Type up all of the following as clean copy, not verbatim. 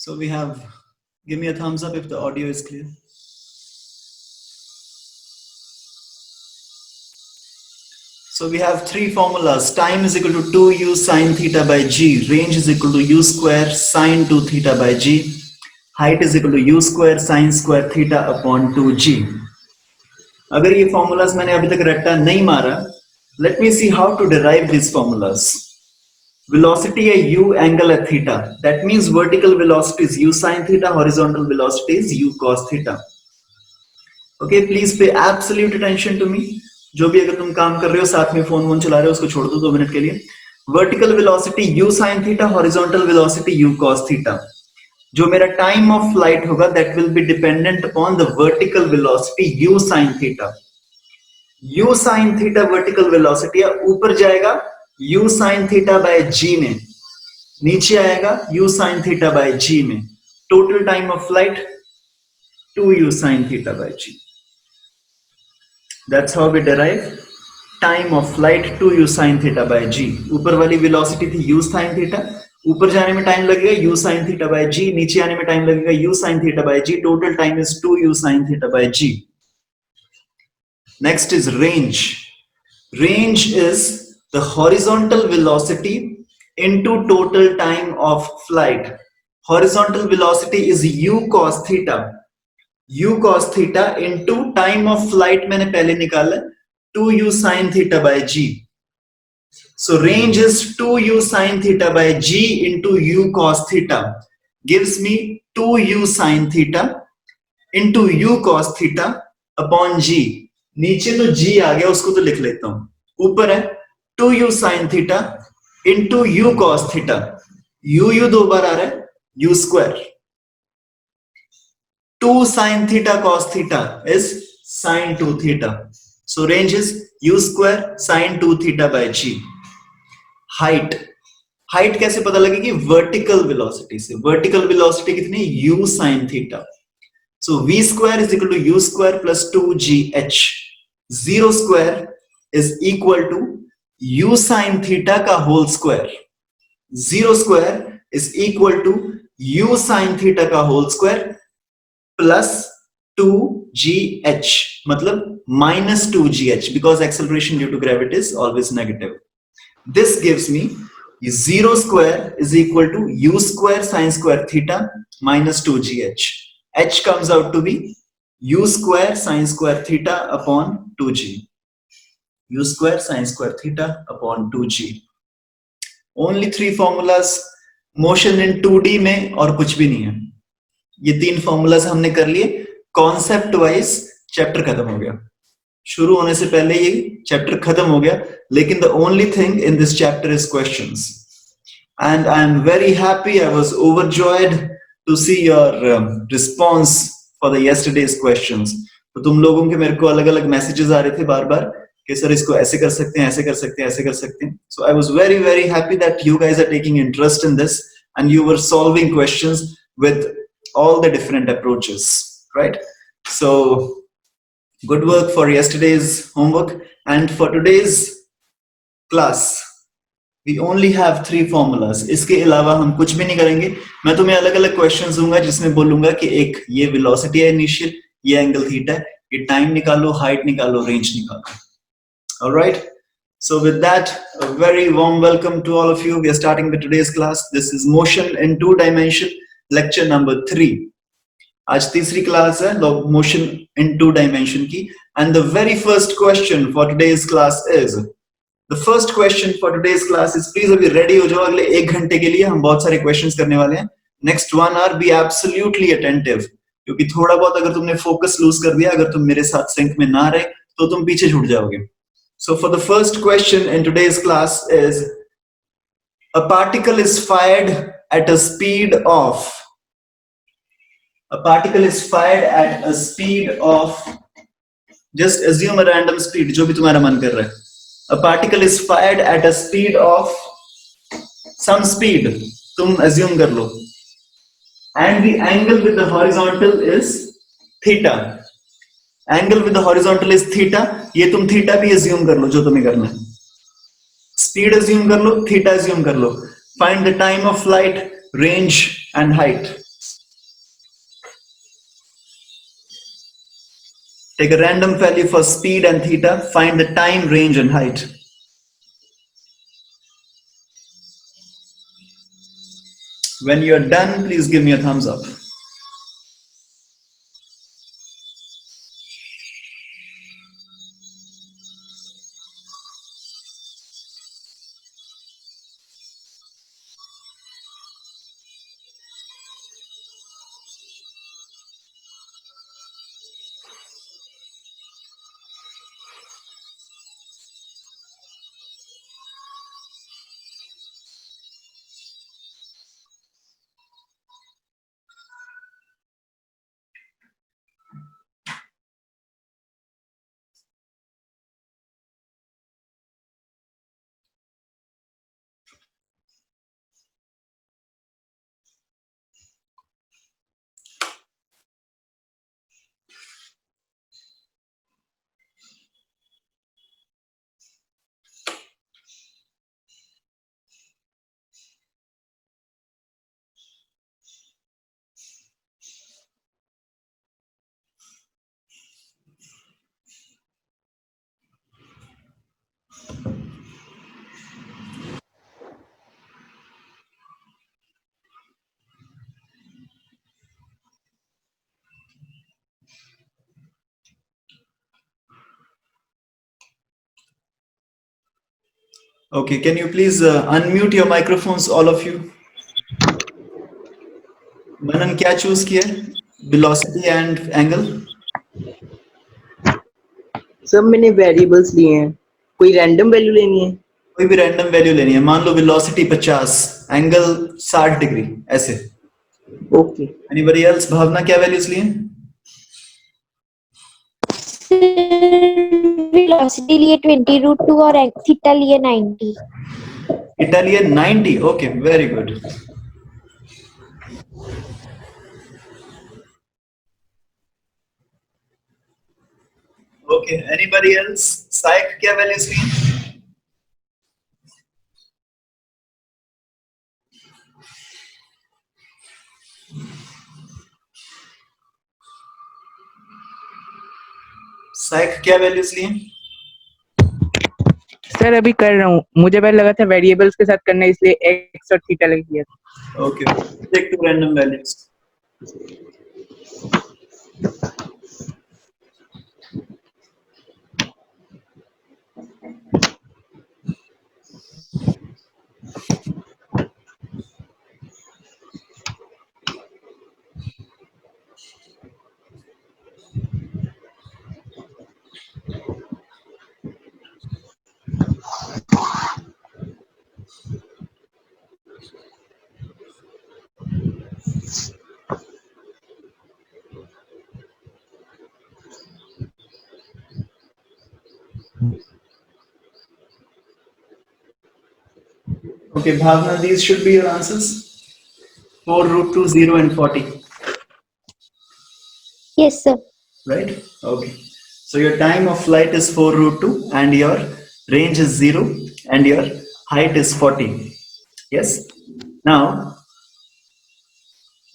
So we have, give me a thumbs up if the audio is clear. So we have three formulas. Time is equal to 2u sine theta by g. Range is equal to u square sine 2 theta by g. Height is equal to u square sine square theta upon 2g. अगर ये formulas मैंने अभी तक रट्टा नहीं मारा, let me see how to derive these formulas. Velocity है u, angle है theta. That means vertical velocity is u sine theta, horizontal velocity is u cos theta. Okay, please pay absolute attention to me. जो भी अगर तुम काम कर रहे हो साथ में फोन वोन चला रहे हो उसको छोड़ दो 2 मिनट के लिए. Vertical velocity u sin theta, horizontal velocity u cos theta. जो मेरा टाइम ऑफ फ्लाइट होगा that will be dependent upon the vertical velocity u sin theta. u sin theta vertical velocity है, ऊपर जाएगा u sin theta by g में, नीचे आएगा u sin theta by g में. Total time of flight 2u sin theta by g. That's how we derive time of flight 2u sin theta by g. ऊपर वाली velocity थी u sin theta, ऊपर जाने में टाइम लगेगा u sin theta by g, नीचे आने में टाइम लगेगा u sin theta by g. Total time is 2u sin theta by g. Next is range. Range is the horizontal velocity into total time of flight. Horizontal velocity is u cos theta. u cos theta into time of flight मैंने पहले निकाला 2u sin theta by g. So range is 2u sin theta by g into u cos theta gives me 2u sin theta into u cos theta upon g. नीचे तो g आ गया, उसको तो लिख लेता हूं. ऊपर है 2u sin theta into u cos theta. u दो बार आ रहा है, u square. 2 sin theta cos theta is sin 2 theta. So range is u square sin 2 theta by g. Height. Height कैसे पता लगेगी? Vertical velocity से. Vertical velocity कितनी? u sin theta. So v square is equal to u square plus 2gh. 0 square is equal to u sin theta का whole square. 0 square is equal to u sin theta का whole square plus 2gh, मतलब minus 2gh, because acceleration due to gravity is always negative. This gives me 0 square is equal to u square sin square theta minus 2gh. h comes out to be u square sin square theta upon 2g. u square sin square theta upon 2g. Only 3 formulas. Motion in 2D में और कुछ भी नहीं है. ये 3 formulas हमने कर लिए. कॉन्सेप्ट वाइज चैप्टर खत्म हो गया. शुरू होने से पहले ये चैप्टर खत्म हो गया, लेकिन the only thing in this chapter is questions. And I am very happy, I was overjoyed to see your response for the yesterday's questions. तो तुम लोगों के मेरे को अलग अलग मैसेजेस आ रहे थे बार बार कि सर इसको ऐसे कर सकते हैं, ऐसे कर सकते हैं, ऐसे कर सकते हैं. So I was very very happy that you guys are taking interest in this and you were solving questions with all the different approaches, right? So good work for yesterday's homework, and for today's class we only have 3 formulas. इसके अलावा हम कुछ भी नहीं करेंगे. मैं तुम्हें अलग अलग क्वेश्चंस दूंगा जिसमें बोलूंगा कि एक ये वेलोसिटी है इनिशियल, ये एंगल थीटा है, ये टाइम निकालो, हाइट निकालो, रेंज निकालो. All right, so with that, a very warm welcome to all of you. We are starting with today's class. This is motion in 2 dimension, lecture number 3. आज तीसरी class है motion in 2 dimension की. And the very first question for today's class is, the first question for today's class is, please अभी ready हो जाओ. अगले 1 घंटे के लिए हम बहुत सारे क्वेश्चंस करने वाले हैं. Next 1 hour be absolutely attentive, क्योंकि थोड़ा बहुत अगर तुमने फोकस लूज कर दिया, अगर तुम मेरे साथ सिंक में ना रहे तो तुम पीछे छूट जाओगे. So for the first question in today's class is, a particle is fired at a speed of, a particle is fired at a speed of, just assume a random speed जो भी तुम्हारा मन कर रहा है. A particle is fired at a speed of some speed, तुम assume कर लो, and the angle with the horizontal is theta. Angle with the horizontal is theta. ये तुम theta भी assume कर लो जो तुम्हें करना है. Speed assume कर लो, theta assume कर लो. Find the time of flight, range and height. Take a random value for speed and theta. Find the time, range, and height. When you're done, please give me a thumbs up. Okay, can you please unmute your microphones, all of you? मनन क्या choose किया है? Velocity and angle? सब मैंने variables लिए हैं, कोई random value लेनी है? कोई भी रैंडम वैल्यू लेनी है. मान लो वेलोसिटी 50, एंगल 60 डिग्री, ऐसे. ओके. Anybody else? भावना क्या वैल्यूज लिए? वेलोसिटी लिए 20√2 और थीटा लिए 90. थीटा लिए 90. Okay, very good. Okay, anybody else? साइक क्या वैल्यूज लिए? साइक क्या वैल्यूज लिए? सर अभी कर रहा हूँ, मुझे पहले लगा था वेरिएबल्स के साथ करना है इसलिए एक्स और थीटा लग गया. Okay, take two random values. Okay, Bhavna, these should be your answers. 4√2, 0 and 40. Yes, sir. Right? Okay. So your time of flight is 4√2 and your range is 0 and your height is 40. Yes? Now,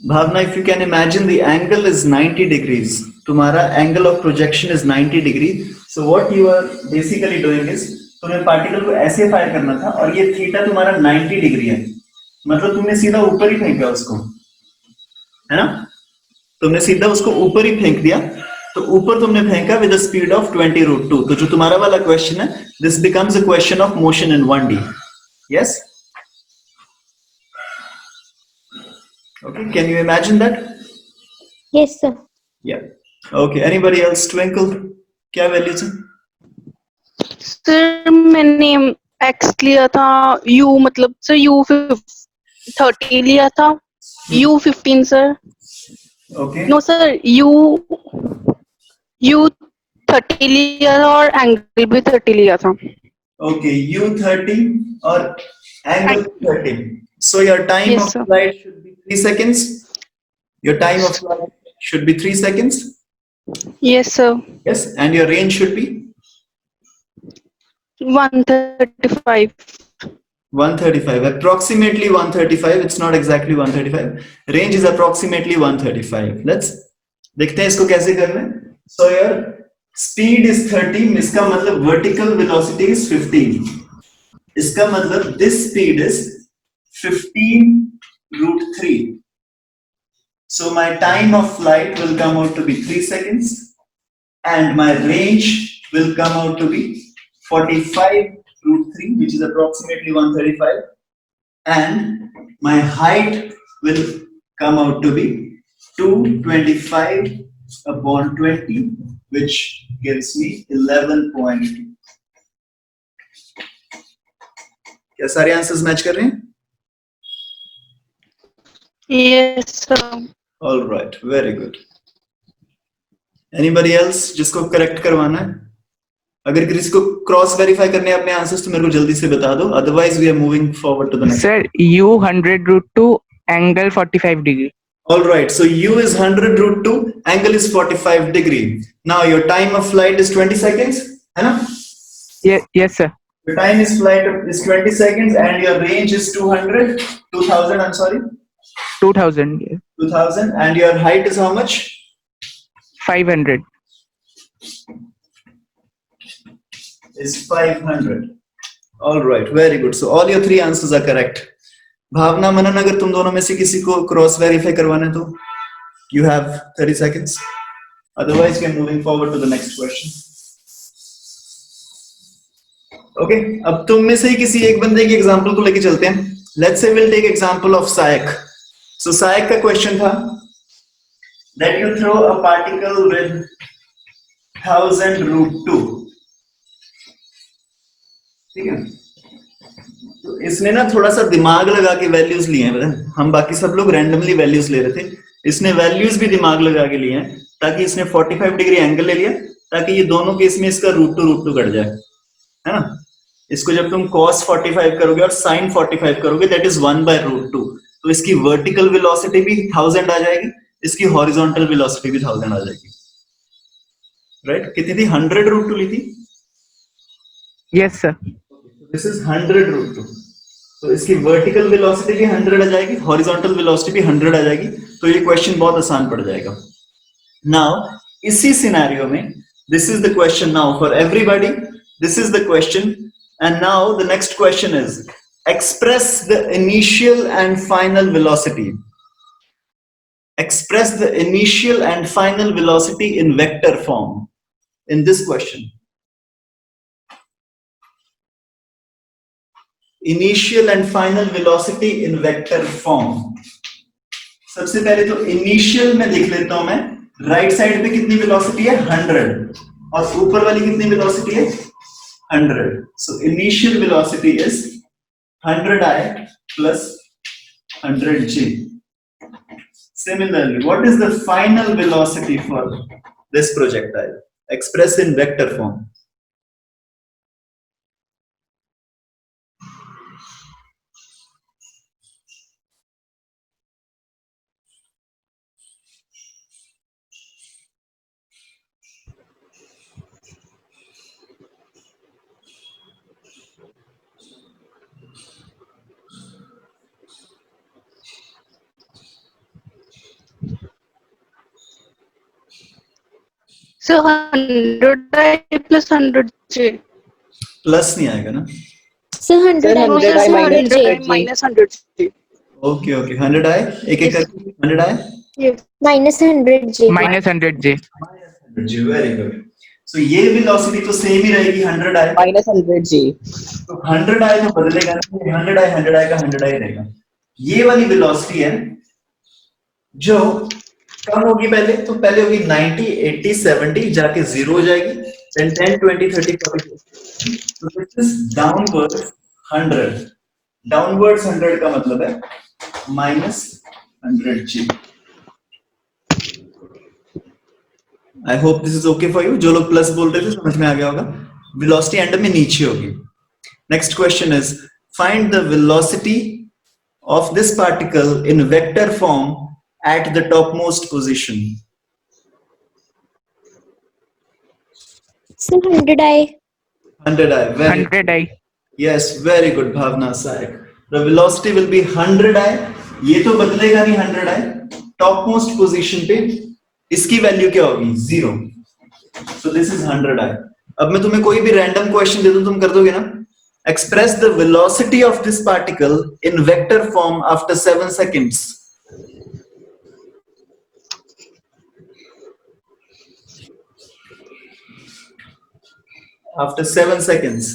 Bhavna, if you can imagine the angle is 90 degrees. Tumhara angle of projection is 90 degree. So what you are basically doing is, तुम्हें particle को ऐसे fire करना था और ये theta तुम्हारा 90 degree है, मतलब तुमने सीधा ऊपर ही फेंका उसको, है ना? तुमने सीधा उसको ऊपर ही फेंक दिया. तो ऊपर तुमने फेंका विद द स्पीड ऑफ 20√2. तो जो तुम्हारा वाला क्वेश्चन है, this becomes a question of motion in 1D. Yes? Okay, can you imagine that? Yes, sir. या. Okay, anybody else? ट्विंकल क्या वैल्यूज है? सर मैंने x लिया था, u मतलब सर u 30 लिया था, u 15 सर. ओके. नो सर u 30 लिया था और एंगल भी 30 लिया था. ओके, u 30 और angle 30. So your time Yes, of sir. flight should be 3 seconds. Your time of flight should be 3 seconds. Yes sir. Yes, and your range should be 135. 135, approximately 135. It's not exactly 135. Range is approximately 135. Let's देखते हैं इसको कैसे करना है. So your speed is 30, इसका मतलब vertical velocity is 15. इसका मतलब this speed is 15√3. So my time of flight will come out to be 3 seconds and my range will come out to be 45√3, which is approximately 135, and my height will come out to be 225/20, which gives me 11.2. क्या सारे answers match कर रहे हैं? Yes, sir. All right, very good. Anybody else जिसको correct करवाना है? अगर किसी को क्रॉस वेरीफाई करने हैं अपने आंसर्स तो मेरे को जल्दी से बता दो, otherwise we are moving forward to the next. Sir, U 100√2, angle 45 degree. All right, so U is 100√2, angle is 45 degree. Now your time of flight is 20 seconds, है ना? Yes, sir. Your time is flight is 20 seconds and your range is 2000, I'm sorry. 2000. Yeah. 2000, and your height is how much? 500. Is 500. All right, very good. So all your three answers are correct. भावना, मनन, अगर तुम दोनों में से किसी को cross verify करवाना है तो you have 30 seconds. Otherwise, we are moving forward to the next question. Okay, अब तुम में से ही किसी एक बंदे की एग्जांपल को लेके चलते हैं. Let's say we'll take example of Sayak. So Sayak का क्वेश्चन था that you throw a particle with 1000√2. ठीक है, तो इसने ना थोड़ा सा दिमाग लगा के वैल्यूज लिए हैं. हम बाकी सब लोग रैंडमली वैल्यूज ले रहे थे, इसने वैल्यूज भी दिमाग लगा के लिए हैं, ताकि इसने 45 डिग्री एंगल ले लिया, ताकि ये दोनों केस में इसका √2 कट जाए, है ना. इसको जब तुम cos 45 करोगे और sin 45 करोगे, दैट इज 1/√2. तो इसकी वर्टिकल वेलोसिटी भी 1000 आ जाएगी, इसकी हॉरिजॉन्टल वेलोसिटी भी 1000 आ जाएगी. राइट, कितनी थी? 100√2 ली थी. Yes, sir. This is 100√2. तो इसकी वर्टिकल वेलोसिटी भी 100 आ जाएगी, हॉरिजॉन्टल वेलोसिटी भी 100 आ जाएगी. तो ये क्वेश्चन बहुत आसान पड़ जाएगा. नाउ इसी सिनेरियो में this is the question now for everybody. This is the question, and now the next question is express the initial and final velocity. Express the initial and final velocity in vector form in this question. Initial and final velocity in vector form. सबसे पहले तो initial में देख लेता हूं मैं. Right side पे कितनी वेलोसिटी है? 100, और ऊपर वाली कितनी वेलोसिटी है? 100. So initial velocity is 100I plus 100G. Similarly, what is the final velocity for this projectile? Expressed in vector form. So 100I plus 100J. Plus नहीं आएगा ना? So 100 No, sir, 100I minus 100J. Okay okay, 100I एक एक करके 100I Yes. minus 100J. Minus 100J. जी, very good. सो ये velocity तो same ही रहेगी, 100I minus 100G. तो 100I तो बदलेगा नहीं, 100I का 100I रहेगा. ये वाली वेलोसिटी है जो कम होगी पहले, तो पहले होगी 90, 80, 70, जाके 0 हो जाएगी, then 10, 20, 30, 40. So this is downwards 100. Downwards 100 का मतलब है minus 100G. I hope this is okay for you. जो लोग प्लस बोल रहे थे समझ में आ गया होगा. Velocity एंड में नीचे होगी. Next question is find the velocity of this particle in vector form at the topmost position. So 100I. 100I. Very 100I. yes, very good, Bhavna Sayak. The velocity will be 100I. ये तो बदलेगा नहीं 100I. Topmost position पे इसकी value क्या होगी? 0. So this is 100i. अब मैं तुम्हें कोई भी रैंडम क्वेश्चन दे दूं, तुम कर दोगे ना? Express the velocity of this particle in vector form after 7 seconds. After 7 seconds.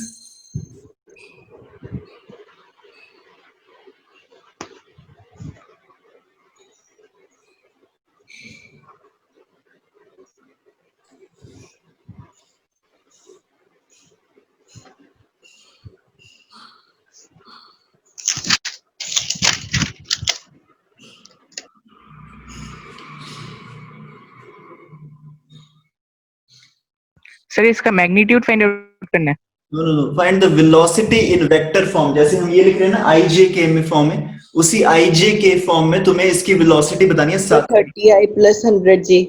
Sir इसका मैग्नीट्यूड फाइंड आउट करना है। No, no, no. Find the velocity in vector form. जैसे हम ये लिख रहे हैं ना ijk में फॉर्म में, उसी ijk फॉर्म में तुम्हें इसकी वेलोसिटी बतानी है। 30i plus 100j.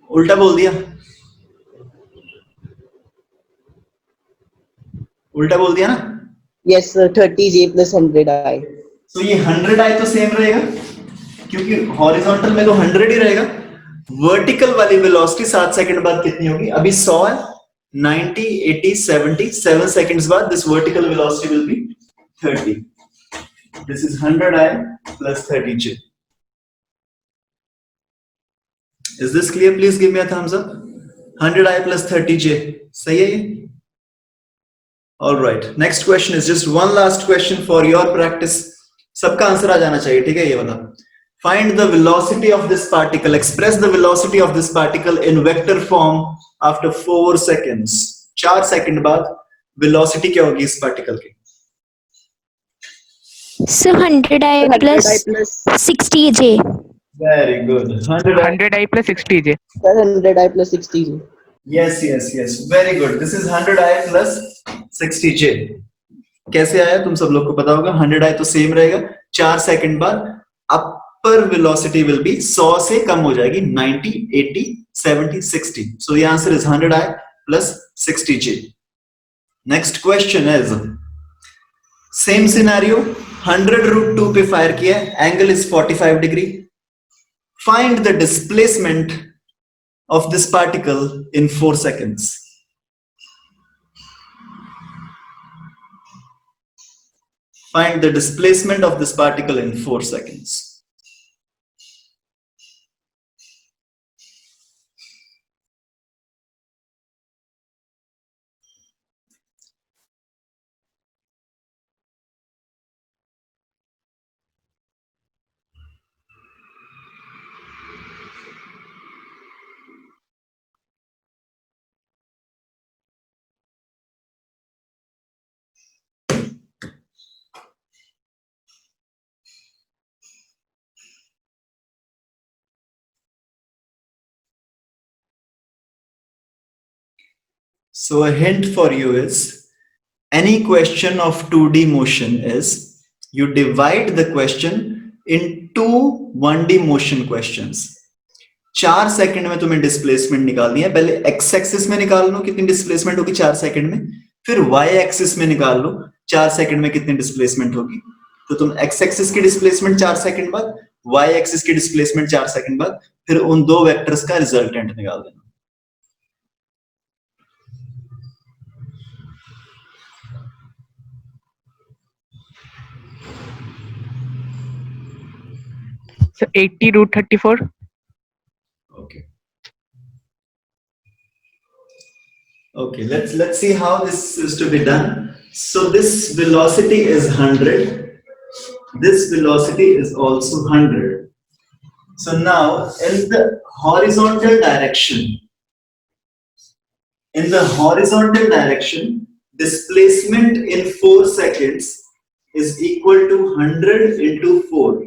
उल्टा बोल दिया, उल्टा बोल दिया ना? Yes, sir, 30j plus 100i. तो ये 100i तो सेम रहेगा, क्योंकि हॉरिजॉन्टल में तो 100 ही रहेगा। वर्टिकल वाली वेलोसिटी 7 सेकंड बाद कितनी होगी? अभी 100 है, 90, 80, 70, 7 seconds बाद this vertical velocity will be 30. This is 100i plus 30j. Is this clear? Please give me a thumbs up. 100i plus 30j. सही है ये? All right. Next question is just one last question for your practice. सबका answer आ जाना चाहिए, ठीक है? ये बता. Find the velocity of this particle. Express the velocity of this particle in vector form after 4 seconds. 4 second बाद velocity क्या होगी इस particle की? So 100i 100i plus plus 60j. Very good. 100i plus 60j. 100i plus 60j. Yes, yes, yes. Very good. This is 100i plus 60j. कैसे आया तुम सब लोग को पता होगा? 100i तो सेम रहेगा। 4 सेकंड बाद upper velocity will be 100 से कम हो जाएगी, 90, 80, 70, 60. So the answer is 100i plus 60j. Next question is same scenario. 100√2 पे फायर किया है, angle is 45 degree. Find the displacement of this particle in 4 seconds. Find the displacement of this particle in 4 seconds. So a hint for you is, any question of 2D motion is, you divide the question in two 1D motion questions. 4 second में तुम्हें displacement निकालनी है. पहले x axis में निकाल लो कितनी displacement होगी 4 second में, फिर y एक्सिस में निकाल लो 4 सेकंड में कितनी डिस्प्लेसमेंट होगी. तो तुम x एक्सिस की डिस्प्लेसमेंट 4 सेकंड बाद, y एक्सिस की डिस्प्लेसमेंट 4 सेकंड बाद, फिर उन दो वेक्टर्स का रिजल्टेंट निकाल देना. So 80√34. Okay. Okay, let's see how this is to be done. So this velocity is 100. This velocity is also 100. So now in the horizontal direction, displacement in 4 seconds is equal to 100 into 4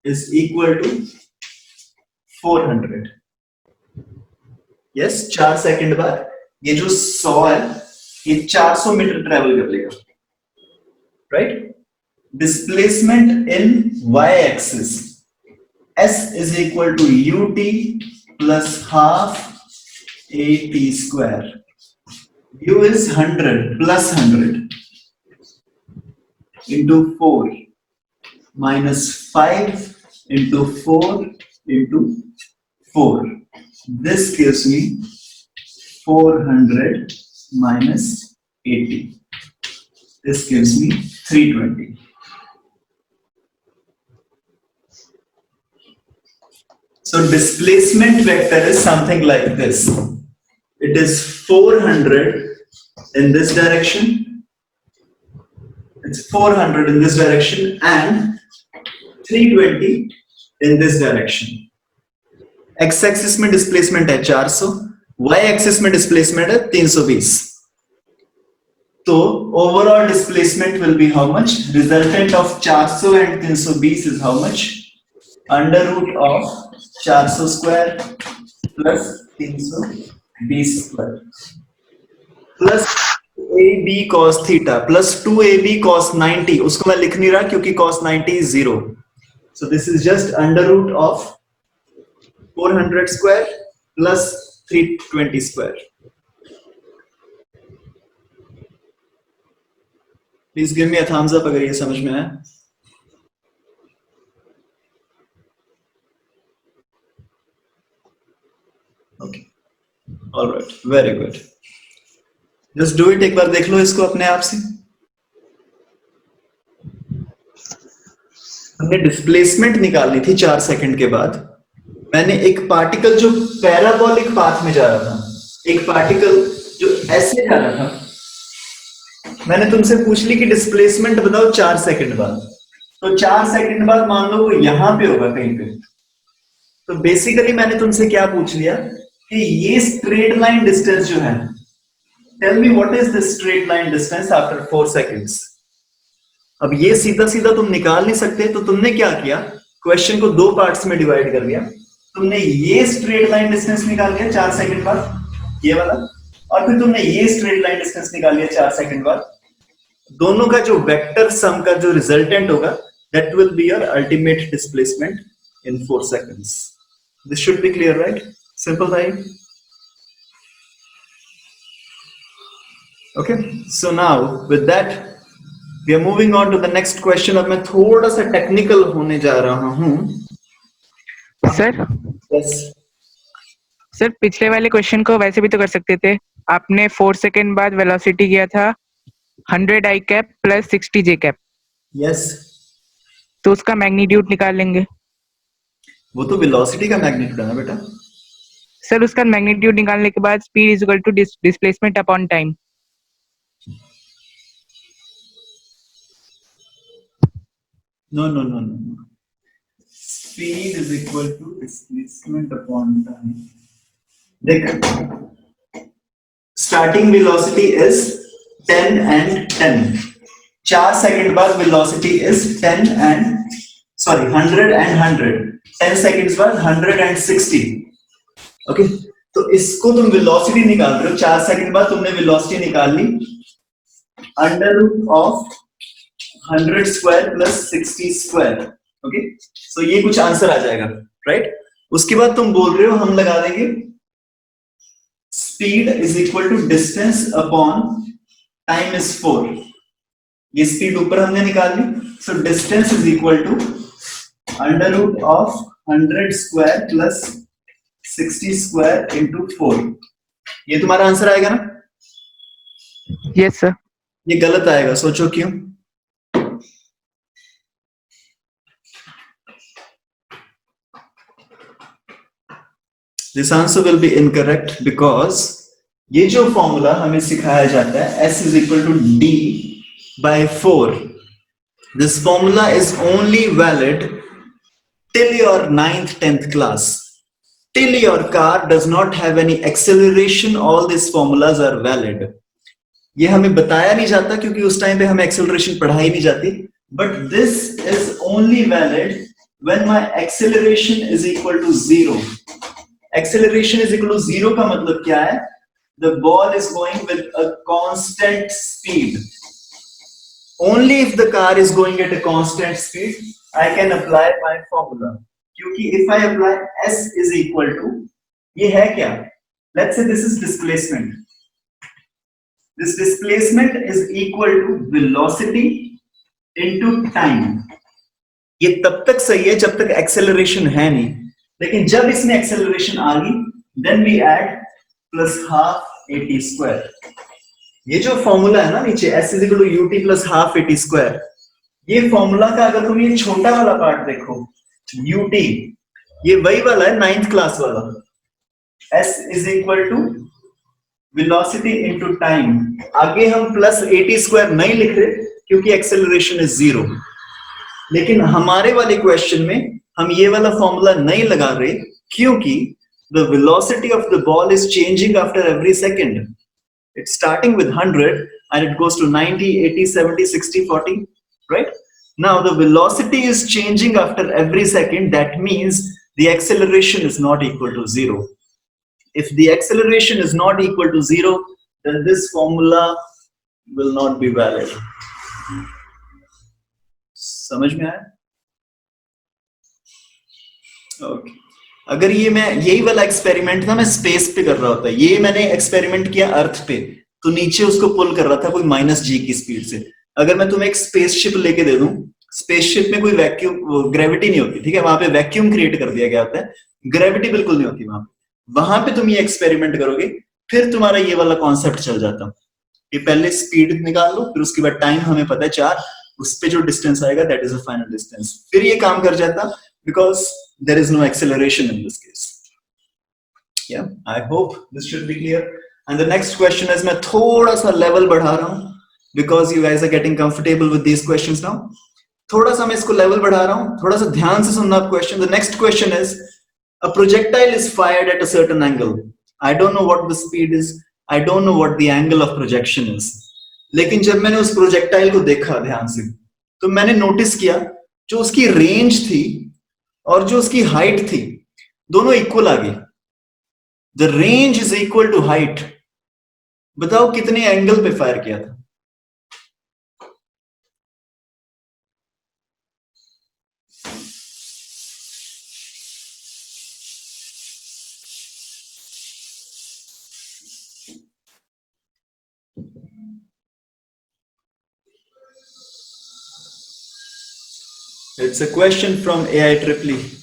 is equal to 400. Yes, 4 second बाद ये जो 100 है ये 400 metre travel कर लेगा, right? Displacement in y axis s is equal to ut plus half at square. u is 100 plus 100 into 4 minus 5 into 4 into 4. This gives me 400 minus 80. This gives me 320. So displacement vector is something like this. It is 400 in this direction. It's 400 in this direction and 320 in this direction. X axis में displacement है 400, Y axis में displacement है 320. तो overall displacement will be how much? Resultant of 400 and 320 is how much? Under root of 400 square plus 320 square plus AB cos theta plus 2AB cos 90. उसको मैं लिख नहीं रहा क्योंकि cos 90 is 0. So this is just under root of 400 square plus 320 square. Please give me a thumbs up अगर ये समझ में आया. Okay. All right. Very good. Just do it. एक बार देख लो इसको अपने आप से. हमने डिस्प्लेसमेंट निकालनी थी 4 सेकंड के बाद. मैंने एक पार्टिकल जो पैराबोलिक पाथ में जा रहा था, एक पार्टिकल जो ऐसे जा रहा था, मैंने तुमसे पूछ ली कि डिस्प्लेसमेंट बताओ 4 सेकंड बाद. तो 4 सेकंड बाद मान लो वो यहां पे होगा कहीं पे. तो बेसिकली मैंने तुमसे क्या पूछ लिया कि ये स्ट्रेट लाइन डिस्टेंस जो है, tell me what is the straight line distance after 4 seconds. अब ये सीधा सीधा तुम निकाल नहीं सकते, तो तुमने क्या किया, क्वेश्चन को 2 पार्ट्स में डिवाइड कर दिया. तुमने ये स्ट्रेट लाइन डिस्टेंस निकाल लिया 4 सेकंड बाद, ये वाला, और फिर तुमने ये स्ट्रेट लाइन डिस्टेंस निकाल लिया 4 सेकंड बाद. दोनों का जो वेक्टर सम का जो रिजल्टेंट होगा, that will be your ultimate displacement in 4 seconds. This should be clear, right? Simple था ये. Okay, so now with that we are moving on to the next question. अब मैं थोड़ा सा टेक्निकल होने जा रहा हूँ. Sir Yes. सर पिछले वाले क्वेश्चन को वैसे भी तो कर सकते थे. आपने 4 सेकंड बाद वेलोसिटी किया था 100 i cap plus 60 j cap. Yes. तो उसका मैग्नीट्यूड निकाल लेंगे. वो तो वेलोसिटी का मैग्नीट्यूड है ना बेटा. सर उसका मैग्नीट्यूड निकालने के बाद speed is equal to displacement upon time. No. Speed is equal to displacement upon time. देख, starting velocity is 10 and 10. 4 second बाद velocity is 100 and 100. 10 seconds बाद 160. Okay, तो इसको तुम velocity निकाल रहे हो. 4 सेकंड बाद तुमने velocity निकाल ली under root of 100 square plus 60 square. Okay, so ये कुछ आंसर आ जाएगा, right? उसके बाद तुम बोल रहे हो हम लगा देंगे speed is equal to distance upon time is 4. ये स्पीड ऊपर हमने निकाल ली, so distance is equal to under root of 100 square plus 60 square into 4. ये तुम्हारा आंसर आएगा ना? Yes sir. ये गलत आएगा, सोचो क्यों? This answer will be incorrect because ये जो फॉर्मूला हमें सिखाया जाता है S is equal to D by 4. This formula is only valid till your 9th 10th class. Till your car does not have any acceleration, all these formulas are valid. ये हमें बताया नहीं जाता क्योंकि उस टाइम पे हमें acceleration पढ़ाई नहीं जाती. But this is only valid when my acceleration is equal to 0. Acceleration is equal to 0 का मतलब क्या है? The ball is going with a constant speed. Only if the car is going at a constant speed, I can apply my formula. क्योंकि if I apply S is equal to, ये है क्या? Let's say this is displacement. This displacement is equal to velocity into time. ये तब तक सही है जब तक acceleration है नहीं. लेकिन जब इसमें एक्सेलरेशन आ गई then we add plus half AT square. ये जो फॉर्मूला है ना नीचे s is equal to UT plus half AT square, ये फॉर्मूला का अगर तुम ये छोटा वाला पार्ट देखो UT, ये वही वाला है 9th क्लास वाला, s is equal to velocity into time. आगे हम प्लस AT स्क्वायर नहीं लिख रहे क्योंकि एक्सेलरेशन इज 0, लेकिन हमारे वाले क्वेश्चन में हम ये वाला फॉर्मूला नहीं लगा रहे क्योंकि the velocity of the ball is changing after every second. It's starting with 100 and it goes to 90, 80, 70, 60, 40, right? Now the velocity is changing after every second. That means the acceleration is not equal to 0. If the acceleration is not equal to 0, then this formula will not be valid. समझ में आया? Okay. अगर ये मैं यही वाला experiment था मैं स्पेस पे कर रहा होता, ये मैंने एक्सपेरिमेंट किया अर्थ पे, तो नीचे उसको पुल कर रहा था कोई -g की स्पीड से। अगर मैं तुम्हें एक स्पेसशिप लेके दे दूं, स्पेसशिप में कोई वैक्यूम ग्रेविटी नहीं होती, ठीक है, वहां पे वैक्यूम क्रिएट कर दिया गया होता है, ग्रेविटी बिल्कुल नहीं होती वहां पे तुम ये एक्सपेरिमेंट करोगे फिर तुम्हारा ये वाला कॉन्सेप्ट चल जाता। ये पहले स्पीड निकाल लो, फिर उसके बाद टाइम हमें पता है 4, उस पे जो डिस्टेंस आएगा that is a final distance, फिर ये काम कर जाता because there is no acceleration in this case. Yeah, I hope this should be clear. And the next question is मैं थोड़ा सा level बढ़ा रहा हूँ because you guys are getting comfortable with these questions now. थोड़ा सा मैं इसको level बढ़ा रहा हूँ, थोड़ा सा ध्यान से सुनना आप question. The next question is a projectile is fired at a certain angle. I don't know what the speed is. I don't know what the angle of projection is. लेकिन जब मैंने उस projectile को देखा ध्यान से, तो मैंने notice किया जो उसकी range थी और जो उसकी हाइट थी दोनों इक्वल आ गई। The range is equal to height. बताओ कितने एंगल पे फायर किया था? It's a question from AIEEE.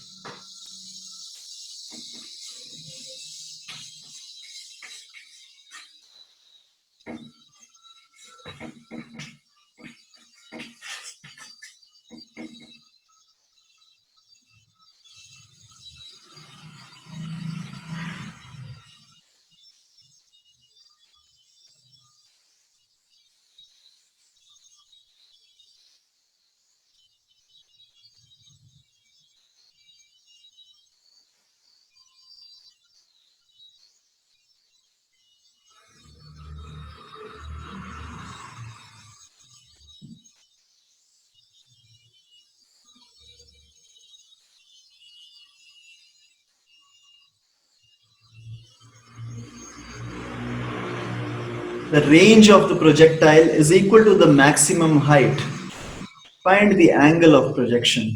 The range of the projectile is equal to the maximum height. Find the angle of projection.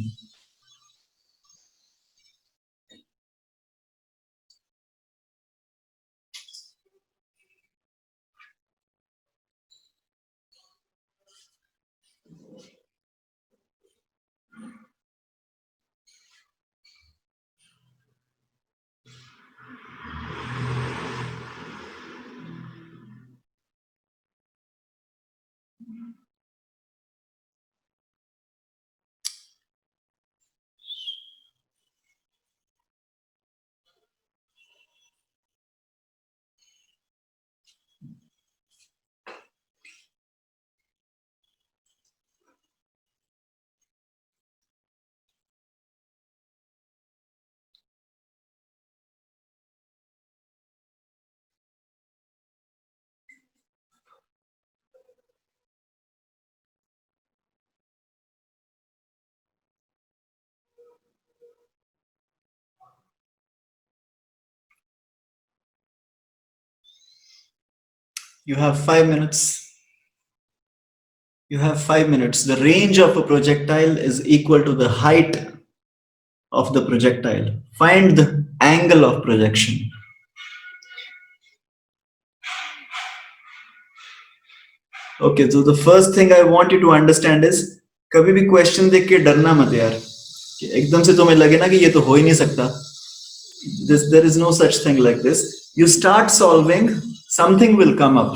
You have 5 minutes. You have 5 minutes. The range of a projectile is equal to the height of the projectile. Find the angle of projection. Okay, so the first thing I want you to understand is कभी भी question देख के डरना मत यार, एकदम से तुम्हें लगे ना कि ये तो हो ही नहीं सकता, there is no such thing like this. You start solving, something will come up,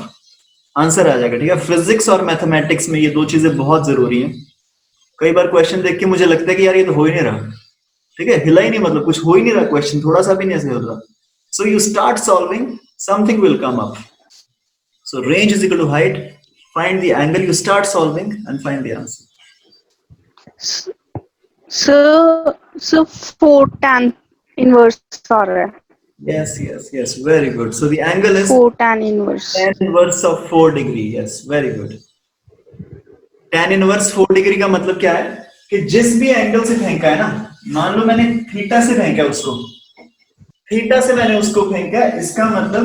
answer आ जाएगा, ठीक है। फिजिक्स और मैथमेटिक्स में ये दो चीजें बहुत जरूरी हैं। कई बार क्वेश्चन देख के मुझे लगता है कि यार ये तो हो ही नहीं रहा, ठीक है, हिला ही नहीं, मतलब कुछ हो ही नहीं रहा, क्वेश्चन थोड़ा सा भी नहीं ऐसे हो रहा। So you start solving, something will come up. So range is equal to height, find the angle, you start solving and find the answer. So 4 tan inverse आ रहा है। Yes, yes, yes, very good. So the angle is 4 tan inverse. tan inverse of 4 degree. Yes, very good. Tan inverse 4 degree का मतलब क्या है कि जिस भी एंगल से फेंका है ना, मान लो मैंने थीटा से फेंका उसको, थीटा से मैंने उसको फेंका, इसका मतलब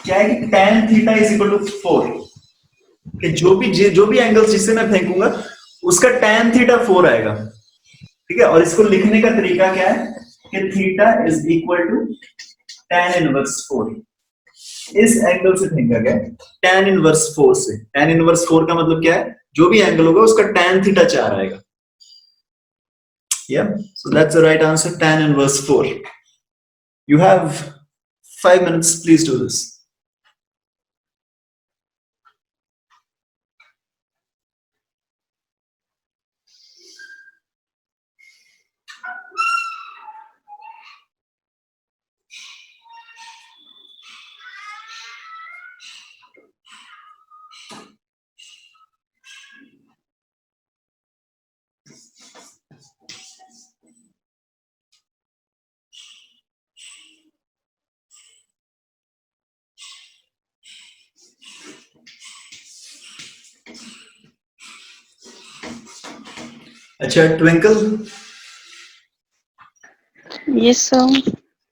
क्या है कि tan theta is equal to 4, कि जो भी एंगल जिससे मैं फेंकूंगा उसका tan थीटा 4 आएगा, ठीक है। और इसको लिखने का तरीका क्या है कि theta is equal to tan inverse 4, इस एंगल से फेंका गया tan इनवर्स 4 से। tan इनवर्स 4 का मतलब क्या है, जो भी एंगल होगा उसका tan थीटा 4 आएगा। Yeah, so that's the right answer, tan inverse 4. You have 5 minutes, please do this. अच्छा ट्विंकल, Yes sir.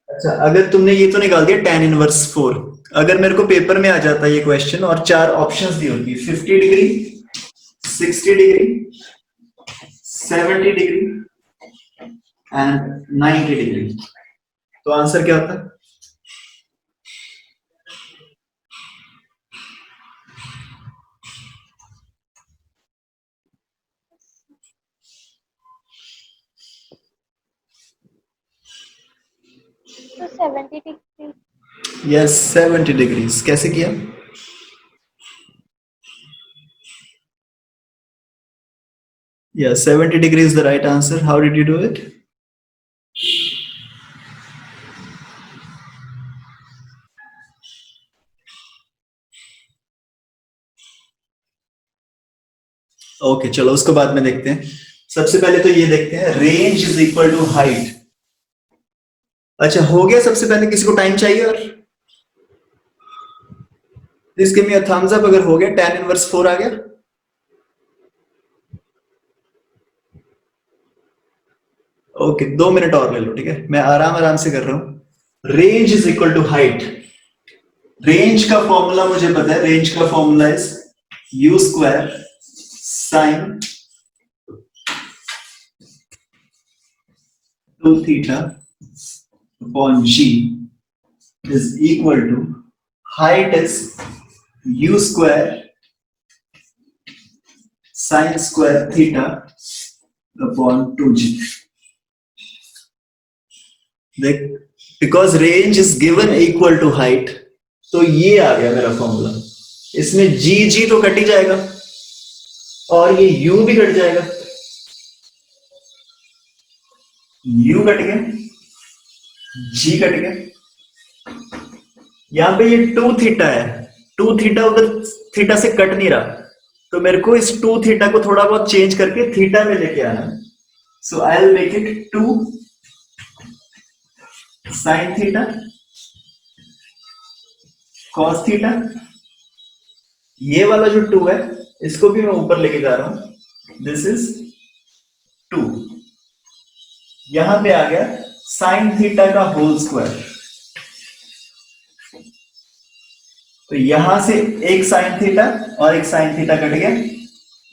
अच्छा अगर तुमने ये तो निकाल दिया tan इनवर्स 4, अगर मेरे को पेपर में आ जाता ये क्वेश्चन और 4 ऑप्शंस दी होती, 50 degree, 60 degree, 70 degree and 90 degree, तो आंसर क्या होता? तो 70 डिग्री। Yes 70 degrees. कैसे किया? Yeah, 70 degree is the right answer. How did you do it? Okay चलो उसको बाद में देखते हैं। सबसे पहले तो ये देखते हैं, range is equal to height. अच्छा हो गया, सबसे पहले किसी को टाइम चाहिए और please give me a thumbs up अगर हो गया, tan इनवर्स 4 आ गया। ओके 2 मिनट और ले लो, ठीक है, मैं आराम आराम से कर रहा हूं। Range is equal to height, range का फॉर्मूला मुझे पता है, रेंज का formula is u square sine 2 theta upon g is equal to height is u square sin square theta upon 2g. देख, because range is given equal to height, तो ये आ गया मेरा फॉर्मूला। इसमें g तो कट ही जाएगा और ये u भी कट जाएगा, u कट गया, g कट गया। यहां पे ये 2 थीटा है, 2 थीटा उधर थीटा से कट नहीं रहा, तो मेरे को इस 2 थीटा को थोड़ा बहुत चेंज करके थीटा में लेके आना। So I will make it 2 sine theta cos theta. ये वाला जो 2 है इसको भी मैं ऊपर लेके जा रहा हूं, दिस इज 2। यहां पे आ गया साइन थीटा का होल स्क्वायर, तो यहां से एक साइन थीटा और एक साइन थीटा कट गया,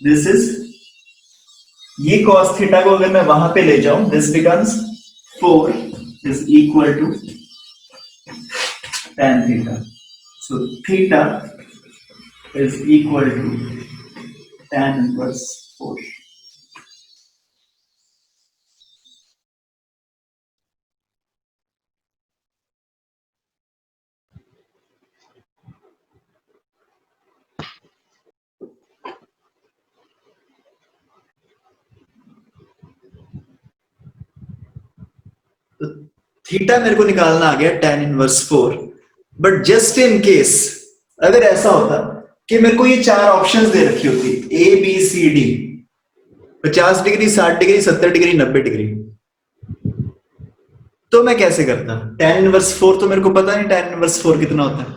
दिस इज, ये कॉस थीटा को अगर मैं वहां पे ले जाऊं, this becomes 4 is equal to tan theta. So theta is equal to tan inverse 4। तो थीटा मेरे को निकालना आ गया tan inverse 4, but just in case अगर ऐसा होता कि मेरे को ये चार ऑप्शंस दे रखी होती A B C D, 50 degree, 60 degree, 70 degree, 90 degree, तो मैं कैसे करता? tan इनवर्स 4 तो मेरे को पता नहीं tan इनवर्स 4 कितना होता है,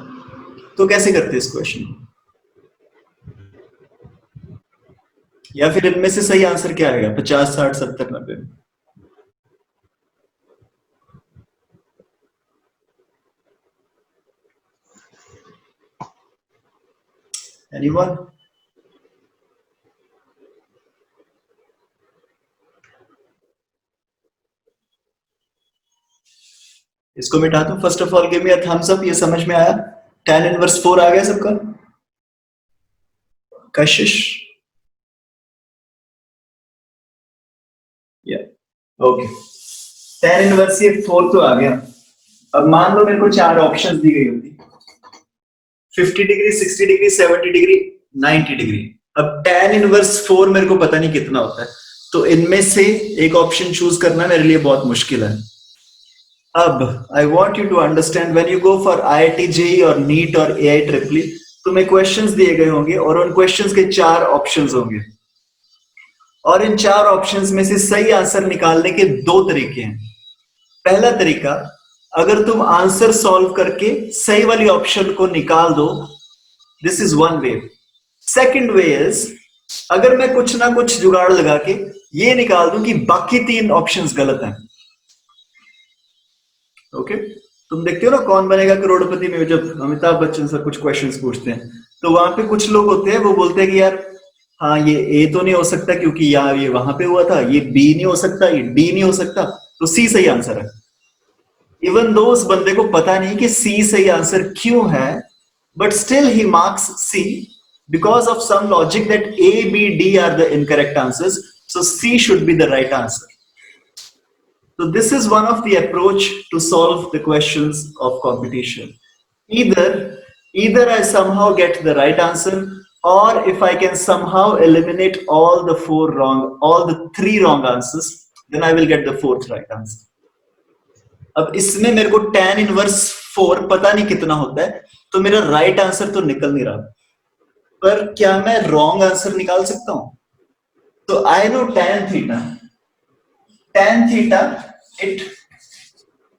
तो कैसे करते इस क्वेश्चन को? या फिर इनमें से सही आंसर क्या आएगा 50, 60, 70, 90 में? Anyone? इसको मिटा दूं? First of all give me a thumbs up, ये समझ में आया? tan इनवर्स 4 आ गया सबका? कशिश? या ओके, tan इनवर्स ये 4 तो आ गया। अब मान लो मेरे को चार ऑप्शंस दी गई होती, 50 डिग्री, 60 डिग्री, 70 डिग्री, 90 डिग्री। अब tan इनवर्स 4 मेरे को पता नहीं कितना होता है, तो इनमें से एक ऑप्शन चूज करना मेरे लिए बहुत मुश्किल है। अब I want you to understand, when you go for IIT JEE और नीट और AI तुम्हें क्वेश्चंस दिए गए होंगे और उन क्वेश्चंस के चार ऑप्शंस होंगे, और इन चार ऑप्शंस में से सही आंसर निकालने के दो तरीके हैं। पहला तरीका, अगर तुम आंसर सॉल्व करके सही वाली ऑप्शन को निकाल दो, this is one way. Second way is, अगर मैं कुछ ना कुछ जुगाड़ लगा के ये निकाल दूं कि बाकी तीन ऑप्शंस गलत हैं। ओके, तुम देखते हो ना कौन बनेगा करोड़पति में, जब अमिताभ बच्चन सर कुछ क्वेश्चंस पूछते हैं, तो वहां पे कुछ लोग होते हैं वो बोलते हैं कि यार हाँ ये ए तो नहीं हो सकता क्योंकि यार ये वहां पे हुआ था, ये बी नहीं हो सकता, ये डी नहीं हो सकता, तो सी सही आंसर है। इवन दो उस बंदे को पता नहीं कि सी सही आंसर क्यों है, बट स्टिल ही मार्क्स सी because of some logic that A, B, D are the incorrect answers, so C should be the right answer. So this is one of the approach to solve the questions of competition. Either I somehow get the right answer, or if I can somehow eliminate all the three wrong answers, then I will get the fourth right answer. अब इसमें मेरे को tan inverse 4 पता नहीं कितना होता है, तो मेरा राइट आंसर तो निकल नहीं रहा, पर क्या मैं रॉन्ग आंसर निकाल सकता हूं? तो I know tan theta, it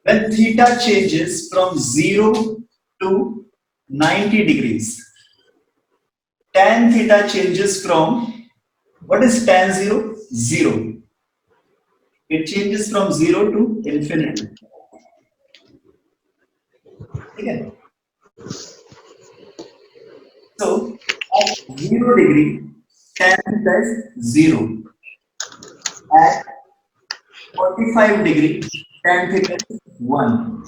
when theta changes from 0 to 90 degrees, tan theta changes from, what is tan 0? 0. It changes from 0 to infinity. ठीक है? So at 0 degree, tan theta is 0. At 45 degree, tan theta is 1.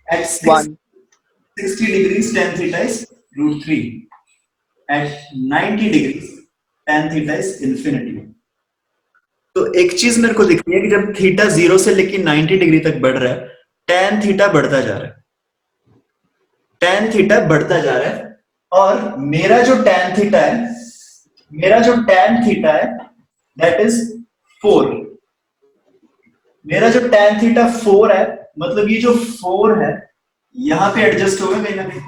At 60 degrees, tan theta is √3. At 90 degrees, tan theta is infinity. तो एक चीज मेरे को दिख रही है कि जब थीटा 0 से लेकर 90 डिग्री तक बढ़ रहा है, tan थीटा बढ़ता जा रहा है, tan थीटा बढ़ता जा रहा है, और मेरा जो tan थीटा है दैट इज 4। मेरा जो tan थीटा 4 है, मतलब ये जो 4 है यहां पे एडजस्ट होगा कहीं ना कहीं,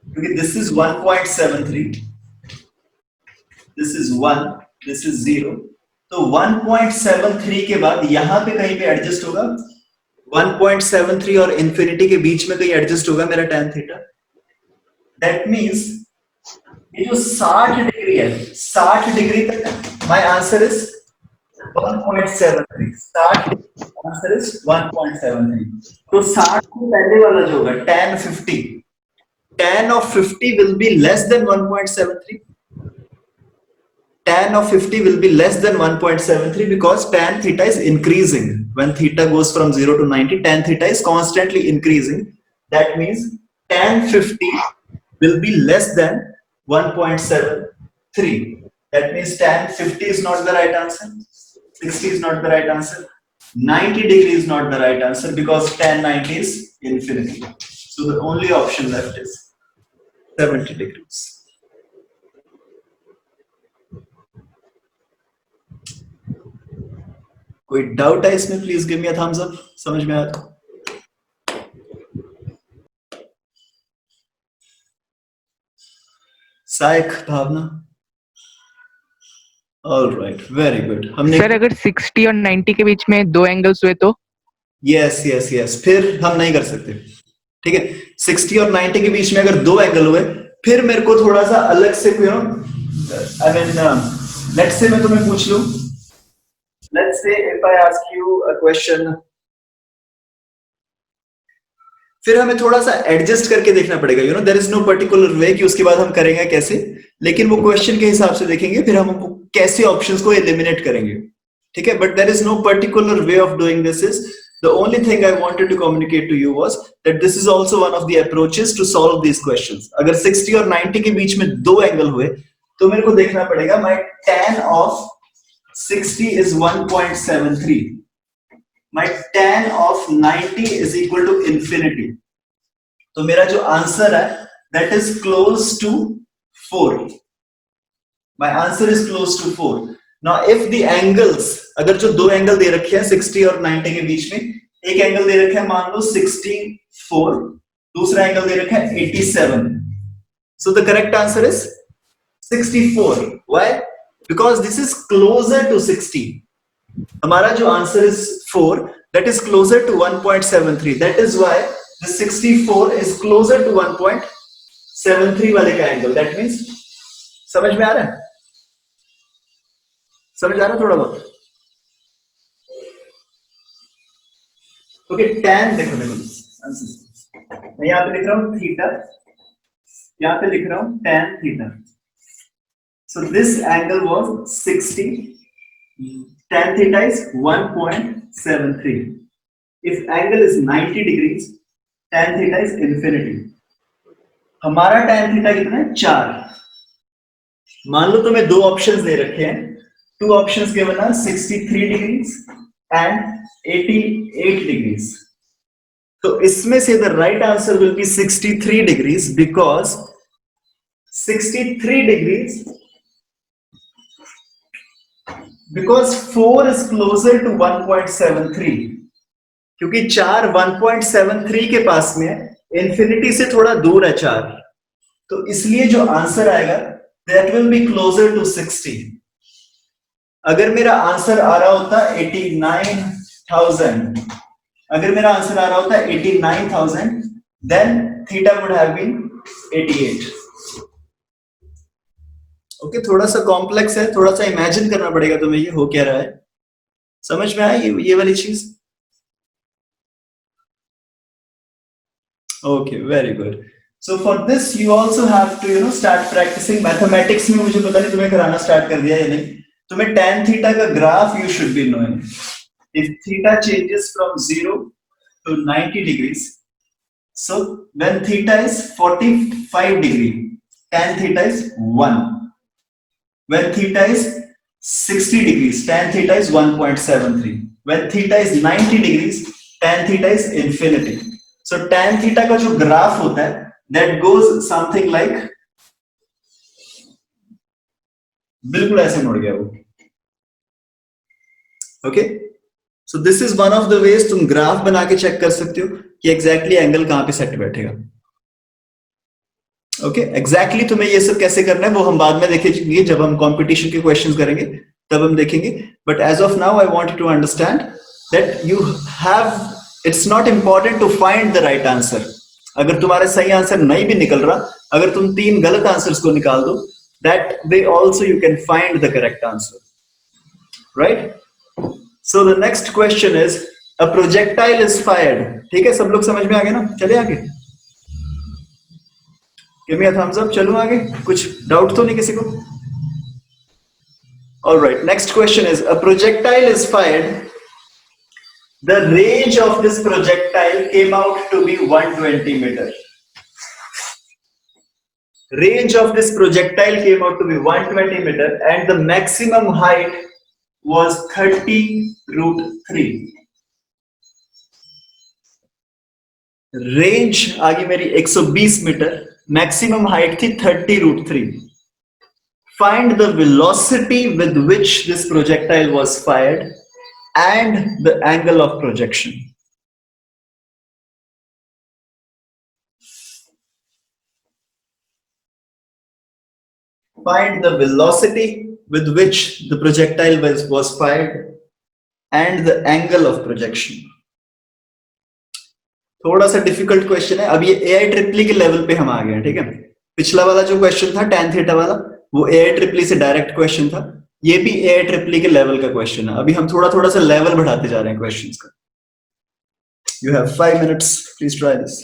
क्योंकि this is 1.73, this is 1, this is 0, तो 1.73 के बाद यहां पे कहीं पे एडजस्ट होगा, 1.73 और इंफिनिटी के बीच में कहीं एडजस्ट होगा मेरा tan थीटा। दैट मींस ये जो 60 डिग्री है, 60 डिग्री तक my answer is 1.73, 60 answer is 1.73। तो 60 से पहले वाला जो होगा tan 50, tan of 50 will be less than 1.73. Tan of 50 will be less than 1.73 because tan theta is increasing. When theta goes from 0 to 90, tan theta is constantly increasing. That means tan 50 will be less than 1.73. That means tan 50 is not the right answer. 60 is not the right answer. 90 degree is not the right answer because tan 90 is infinity. So the only option left is 70 degrees. कोई doubt है इसमें? Please give me a thumbs up, समझ में आया तो। साइक, भावना, alright, very good. हमने sir अगर 60 और 90 के बीच में दो एंगल्स हुए तो? यस यस यस, फिर हम नहीं कर सकते, ठीक है। 60 और 90 के बीच में अगर दो एंगल हुए, फिर मेरे को थोड़ा सा अलग से आई मीन लेट्स से मैं तुम्हें पूछ लूं, let's say if I ask you a question, फिर हमें थोड़ा सा एडजस्ट करके देखना पड़ेगा, there is no particular way कि उसके बाद हम करेंगे कैसे, लेकिन वो क्वेश्चन के हिसाब से देखेंगे, फिर हम कैसे ऑप्शंस को एलिमिनेट करेंगे, ठीक है। But there is no particular way of doing this, is the only thing I wanted to communicate to you was that this is also one of the approaches to solve these questions. अगर 60 और 90 के बीच में दो angle हुए, तो मेरे को देखना पड़ेगा my tan of 60 is 1.73, my tan of 90 is equal to infinity. तो मेरा जो आंसर है that is close to 4. My answer is close to 4. Now if the angles, अगर जो दो एंगल दे रखे हैं 60 और 90 के बीच में, एक एंगल दे रखा है मान लो 64, दूसरा एंगल दे रखा है 87. So the correct answer is 64. Why? Because this is closer to 60. हमारा जो answer is 4, that is closer to 1.73. That is why the 64 is closer to 1.73 वाले का एंगल. That means समझ में आ रहा है? समझ आ रहा है थोड़ा बहुत? ओके, tan देखो मैं यहाँ पे लिख रहा हूँ थीटा, यहाँ पे लिख रहा हूँ tan theta. So this angle was 60. Tan theta is 1.73. If angle is 90 degrees, tan theta is infinity. हमारा tan theta कितना है? 4. मान लो तुम्हें दो ऑप्शंस दे रखे हैं, two options given are 63 degrees and 88 degrees. So इसमें से the right answer will be 63 degrees because 63 degrees because 4 is closer to 1.73. क्योंकि 4 1.73 के पास में, इंफिनिटी से थोड़ा दूर है 4, तो इसलिए जो आंसर आएगा that will be closer to 60. अगर मेरा आंसर आ रहा होता 89,000, अगर मेरा आंसर आ रहा होता 89,000, then theta would have been 88. Okay, थोड़ा सा कॉम्प्लेक्स है, थोड़ा सा इमेजिन करना पड़ेगा तुम्हें ये हो क्या रहा है. समझ में आई ये वाली चीज? Okay, very good. So for this you also have to start practicing mathematics में. मुझे पता नहीं तुम्हें कराना स्टार्ट कर दिया या नहीं. तुम्हें tan theta का graph you should be knowing. If theta changes from 0 to 90 degrees, so when theta is 45 degree, tan theta is 1. When theta is 60 degrees, tan theta is 1.73. When theta is 90 degrees, tan theta is infinity. So tan theta का जो graph होता है that goes something like, बिल्कुल ऐसे मुड़ गया वो. Okay, so this is one of the ways तुम ग्राफ बना के चेक कर सकते हो कि एग्जैक्टली एंगल कहां पे सेट बैठेगा. ओके, एग्जैक्टली तुम्हें ये सब कैसे करना है वो हम बाद में देखेंगे, जब हम कंपटीशन के क्वेश्चंस करेंगे तब हम देखेंगे. But as of now I want to understand that you have, it's not important to find the right answer. अगर तुम्हारा सही आंसर नहीं भी निकल रहा, अगर तुम 3 गलत आंसर्स को निकाल दो, that way also you can find the correct answer, right? So the next question is, a projectile is fired. ठीक है, सब लोग समझ में आ गए ना? चले आगे, give me a thumbs up. चलो आगे, कुछ डाउट तो नहीं किसी को? All right, next question is, a projectile is fired. The range of this projectile came out to be 120 meter. Range of this projectile came out to be 120 meter and the maximum height was 30√3. Range आ गई मेरी 120 metre, maximum height थी 30√3. Find the velocity with which this projectile was fired and the angle of projection. Find the velocity with which the projectile was fired and the angle of projection. थोड़ा सा difficult question है. अब ये AI ट्रिपली के level पे हम आ गए हैं. ठीक है, पिछला वाला जो क्वेश्चन था tan थीटा वाला वो AI ट्रिपली से डायरेक्ट क्वेश्चन था. ये भी AI ट्रिपली के लेवल का क्वेश्चन है. अभी हम थोड़ा थोड़ा सा लेवल बढ़ाते जा रहे हैं क्वेश्चंस का. You have 5 minutes. Please try this.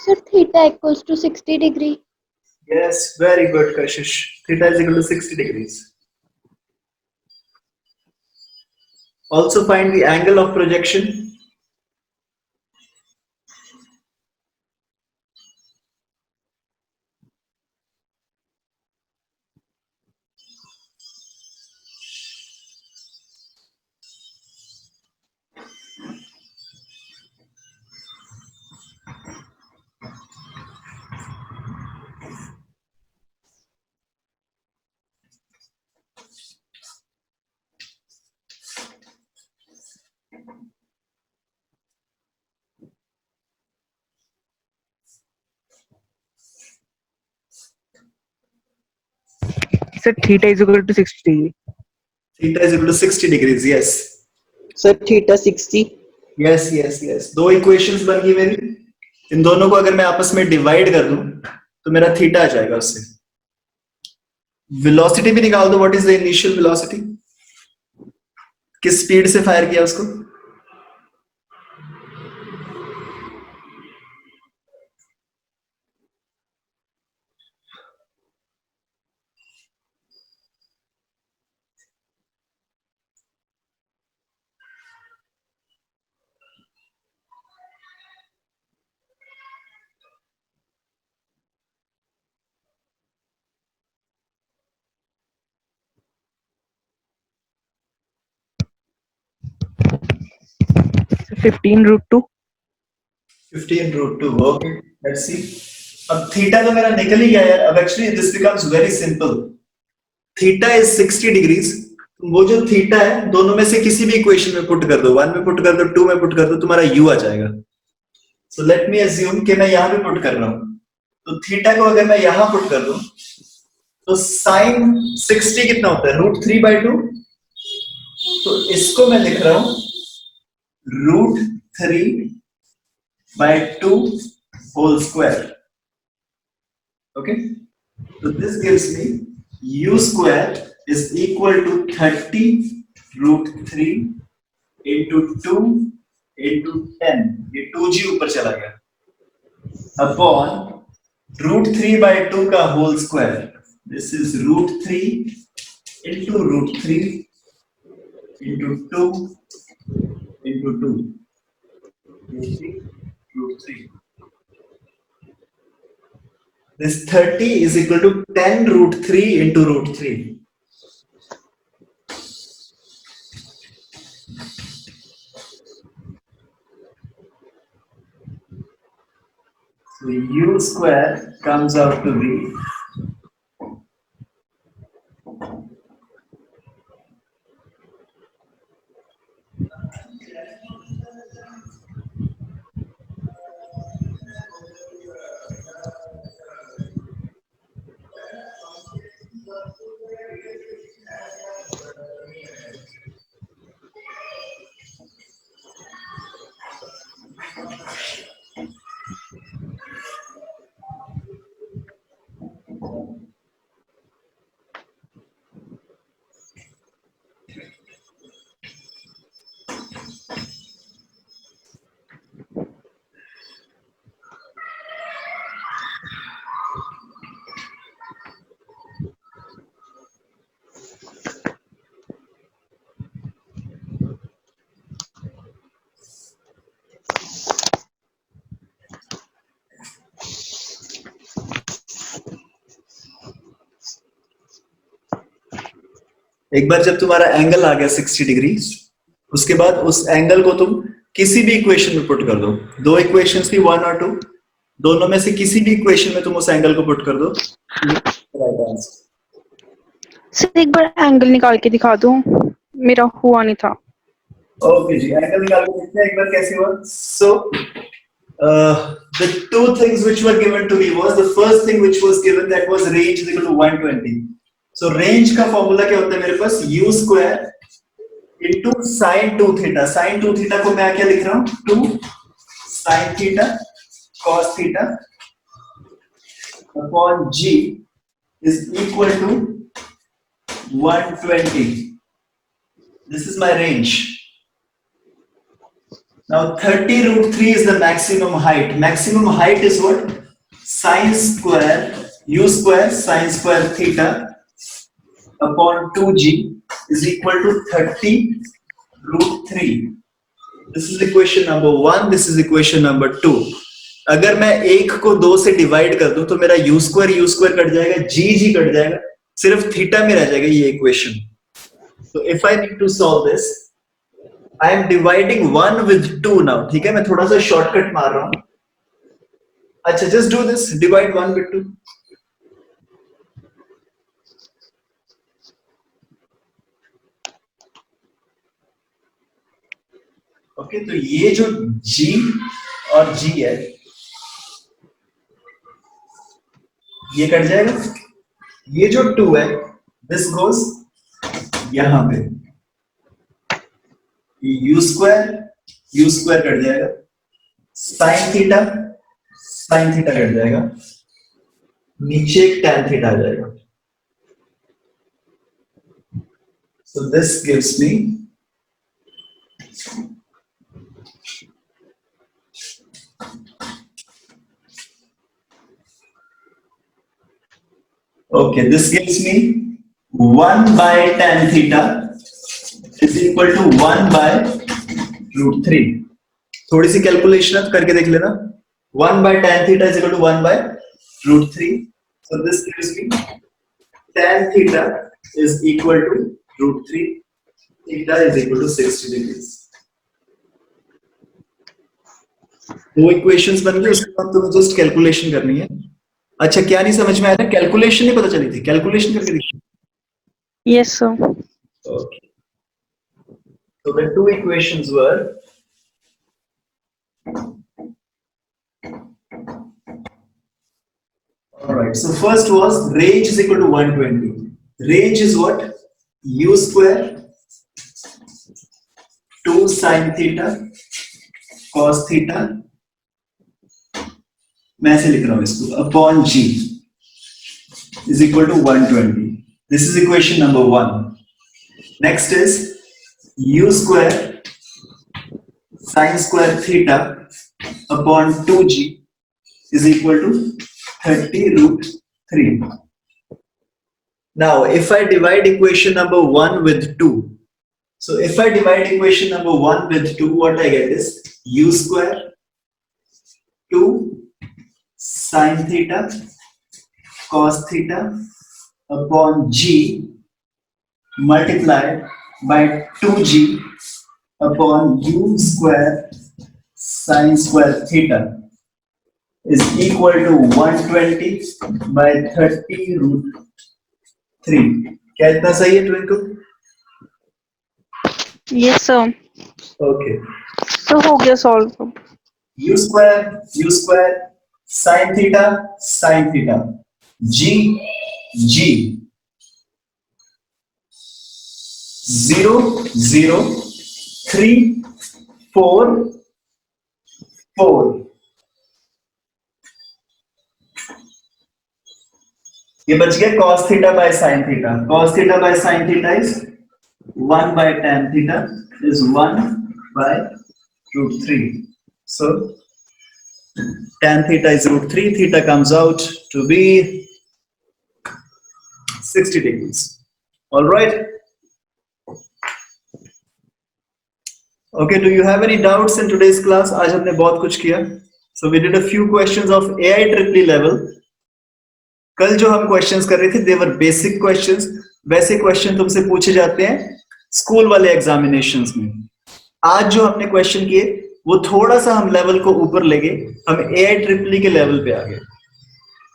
Sir, theta equals to 60 degree. Yes, very good, Kashish. Theta is equal to 60 degrees. Also find the angle of projection. Sir, theta is equal to 60. Theta is equal to 60 degrees. Yes. Sir, theta 60. Yes, yes, yes. दो equations बन गई मेरी. इन दोनों को अगर मैं आपस में डिवाइड कर दूं तो मेरा थीटा आ जाएगा उससे. वेलोसिटी भी निकाल दो. What is the initial velocity? किस स्पीड से फायर किया उसको? So 15√2. 15√2. Okay, let's see. अब थीटा तो मेरा निकल ही गया यार. अब actually this becomes very simple. Theta is 60 degrees. वो जो थीटा है दोनों में से किसी भी इक्वेशन में पुट कर दो. 1 में पुट कर दो, 2 में पुट कर दो, तुम्हारा u आ जाएगा. सो लेट मी अज्यूम कि मैं यहां पे पुट कर रहा हूं. तो थीटा को अगर मैं यहां पुट कर दूं तो साइन 60 कितना होता है? √3/2. तो इसको मैं लिख रहा हूं √3/2 whole square. Okay, so this gives me u square is equal to 30√3 into 2 into 10. ये 2g ऊपर चला गया अपॉन √3/2 का whole square. This is √3 into √3 into 2 into 2. √3. This 30 is equal to 10 root 3 into root 3. So u square comes out to be एक बार जब तुम्हारा angle आ गया 60 degree, उसके बाद उस एंगल को तुम किसी भी इक्वेशन में पुट कर दो। दो इक्वेशंस थी 1 और 2, दोनों में से किसी भी इक्वेशन में तुम उस एंगल को पुट कर दो। सर एक बार एंगल निकाल के दिखा दो, मेरा हुआ नहीं था। ओके जी, एंगल निकाल के देखते हैं एक बार कैसे हुआ। सो the two things which were given to me was, the first thing which was given, that was range is equal to 120. So range का फॉर्मूला क्या होता है मेरे पास, u square into sin 2 theta। sin 2 theta को मैं क्या लिख रहा हूँ, 2 sin theta cos theta upon g is equal to 120. This is my range. Now 30 root 3 is the maximum height. Maximum height is what? Sin square u square sin square theta upon 2g is equal to 30 root 3. This is equation number 1. This is equation number 2. अगर मैं एक को 2 से divide कर दूं तो मेरा u square cut जाएगा, g कट जाएगा, सिर्फ थीटा में रह जाएगा ये equation. So if I need to solve this, I am dividing 1 with 2 now. ठीक है, मैं थोड़ा सा शॉर्टकट मार रहा हूं। अच्छा, just do this, divide 1 with 2. Okay, तो ये जो g और g है ये कट जाएगा, ये जो 2 है दिस गोज यहां पे, u स्क्वायर कट जाएगा, sin थीटा कट जाएगा, नीचे एक tan थीटा आ जाएगा। So this gives me okay, this gives me 1 by tan theta is equal to 1 by root 3. थोड़ी सी कैलकुलेशन करके देख लेना। 1 by tan theta is equal to 1 by root 3. So this gives me tan theta is equal to root 3. Theta is equal to 60 degrees. दो equations बन गई, उसके बाद तुम्हें जस्ट कैलकुलेशन करनी है। अच्छा, क्या नहीं समझ में आया था? कैलकुलेशन नहीं पता चली थी, कैलकुलेशन करके देखिए। Yes sir. Okay. So the two equations were alright. So first was range is equal to 120. Range is what? U square 2 sin theta cos theta, मैं ऐसे लिख रहा हूं इसको, upon g is equal to 120. This is equation number 1. Next is u square sin square theta upon 2g is equal to 30 root 3. Now, if I divide equation number 1 with 2, so if I divide equation number 1 with 2, what I get is u square 2 sin theta cos theta upon g multiplied by 2g upon u square sin square theta is equal to 120 by 30 root 3. क्या इतना सही है twinkle? Yes, sir. Okay. तो हो गया solve. U square sin theta g 0 0 3 4 4. ये बच गया cos theta by sin theta. Cos theta by sin theta is 1 by tan theta is 1 by root 3. So tan theta is root 3. Theta comes out to be 60 degrees. All right. Okay. Do you have any doubts in today's class? आज हमने बहुत कुछ किया. So we did a few questions of AIEEE level. कल जो हम questions कर रहे थे देवर बेसिक क्वेश्चंस. वैसे क्वेश्चन तुमसे पूछे जाते हैं स्कूल वाले एग्जामिनेशंस में. आज जो हमने क्वेश्चन किए वो थोड़ा सा हम लेवल को ऊपर ले गए, हम AIEEE के लेवल पे आ गए.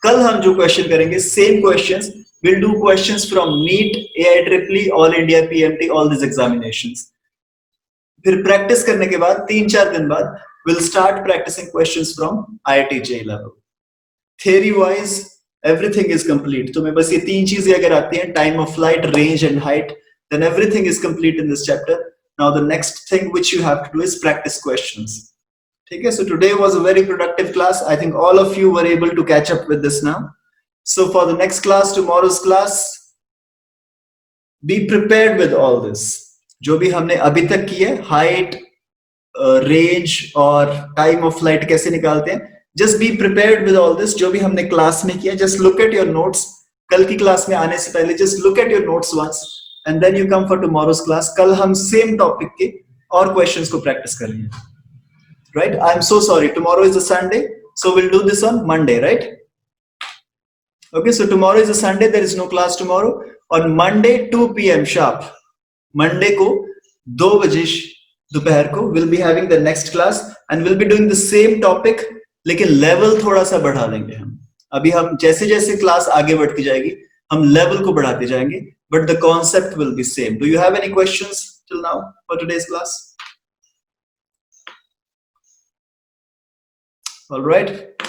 कल हम जो क्वेश्चन करेंगे same questions, will do questions from NEET, AIEEE, all India PMT, all this examinations. फिर प्रैक्टिस करने के बाद 3-4 दिन बाद will start practicing questions from IIT JEE level. Theory wise everything is complete. तुम्हें बस ये 3 चीजें अगर आती हैं, time of flight, range and height, then everything is complete in this chapter. Now the next thing which you have to do is practice questions. Okay, so today was a very productive class. I think all of you were able to catch up with this now. So for the next class, tomorrow's class, be prepared with all this. जो भी हमने अभी तक किए, height, range और time of flight कैसे निकालते हैं, just be prepared with all this. जो भी हमने क्लास में किया, just look at your notes. कल की क्लास में आने से पहले just look at your notes once and then you come for tomorrow's class. कल हम same topic के और questions को practice करेंगे. Right? I'm so sorry. Tomorrow is a Sunday, so we'll do this on Monday, right? Okay, so tomorrow is a Sunday. There is no class tomorrow. On Monday 2 p.m. sharp. Monday को 2 बजे दोपहर को we'll be having the next class and we'll be doing the same topic. लेकिन level थोड़ा सा बढ़ा देंगे हम. अभी हम जैसे जैसे क्लास आगे बढ़ती जाएगी हम लेवल को बढ़ाते जाएंगे, but the concept will be same. Do you have any questions till now for today's class? Alright.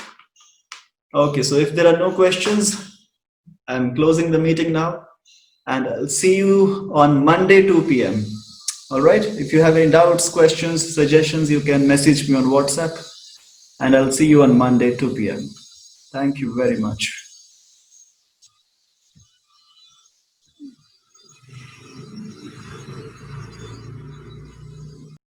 Okay, so if there are no questions, I'm closing the meeting now and I'll see you on Monday 2 p.m. All right. If you have any doubts, questions, suggestions, you can message me on WhatsApp. And I'll see you on Monday 2 p.m. Thank you very much.